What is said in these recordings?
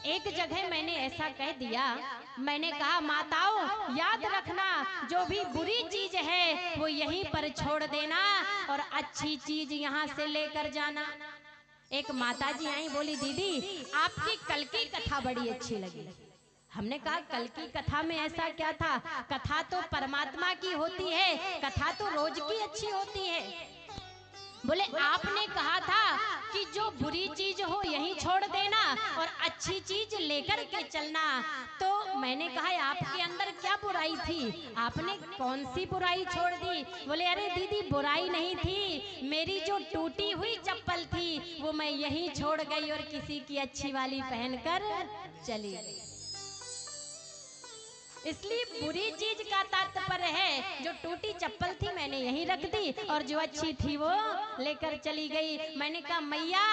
एक जगह मैंने ऐसा कह दिया, मैंने कहा माताओं याद रखना, जो भी बुरी चीज है वो यहीं पर छोड़ देना और अच्छी चीज यहाँ से लेकर जाना। एक माता जी आई, बोली दीदी आपकी कल की कथा बड़ी अच्छी लगी। हमने कहा कल की कथा में ऐसा क्या था? कथा तो परमात्मा की होती है, कथा तो रोज की अच्छी होती है। बोले आपने कहा था कि जो बुरी चीज हो यहीं छोड़ देना और अच्छी चीज लेकर के चलना, तो मैंने कहा आपके अंदर क्या बुराई थी, आपने कौन सी बुराई छोड़ दी? बोले अरे दीदी बुराई नहीं थी, मेरी जो टूटी हुई चप्पल थी वो मैं यहीं छोड़ गई और किसी की अच्छी वाली पहनकर चली गई। इसलिए बुरी चीज का तात्पर्य है जो टूटी चप्पल थी मैंने यहीं रख दी और जो अच्छी थी वो लेकर चली गई। मैंने कहा मैया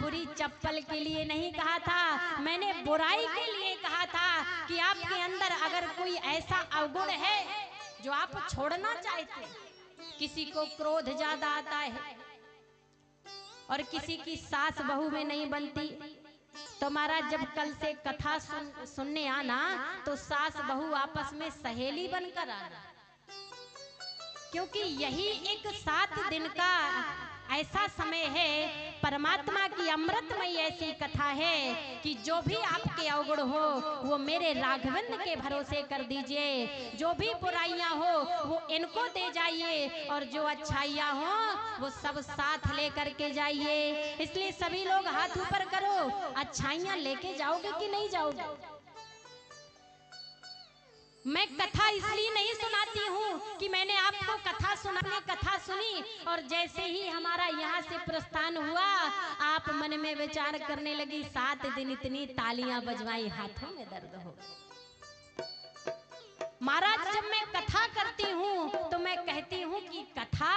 बुरी चप्पल के लिए नहीं कहा था, मैंने बुराई के लिए कहा था कि आपके अंदर अगर कोई ऐसा अवगुण है जो आप छोड़ना चाहते, किसी को क्रोध ज्यादा आता है और किसी की सास बहू में नहीं बनती, तो महाराज जब कल से कथा सुनने आना तो सास बहू आपस में सहेली बनकर आना, क्योंकि यही एक 7 दिन का ऐसा समय है, परमात्मा की अमृतमयी ऐसी कथा है कि जो भी आपके अवगुण हो वो मेरे राघवेंद्र के भरोसे कर दीजिए, जो भी बुराइयां हो वो इनको दे जाइए और जो अच्छाइयां हो वो सब साथ लेकर के जाइए। इसलिए सभी लोग हाथ ऊपर करो, अच्छाइयां लेके जाओगे कि नहीं जाओगे? मैं कथा इसलिए नहीं सुनाती हूँ कि मैंने आपको कथा सुनाने कथा सुनी और जैसे ही हमारा यहाँ से प्रस्थान हुआ आप मन में विचार करने लगी 7 दिन इतनी तालियां बजवाई, हाथों में दर्द हो। महाराज जब मैं कथा करती हूँ तो मैं कहती हूँ कि कथा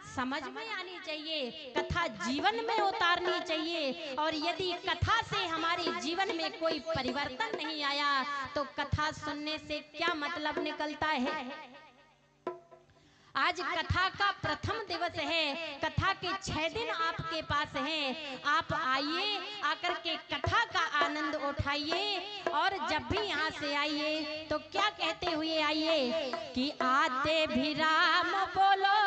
समझ में आनी चाहिए, कथा जीवन में उतारनी चाहिए, और यदि कथा से हमारे जीवन में कोई परिवर्तन नहीं आया तो कथा सुनने से क्या मतलब निकलता है। आज कथा का प्रथम दिवस है, कथा के 6 दिन आपके पास हैं, आप आइए, आकर के कथा का आनंद उठाइए और जब भी यहाँ से आइए तो क्या कहते हुए आइए कि आते भी राम बोलो,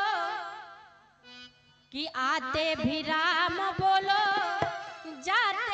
कि आते भी राम बोलो, जाते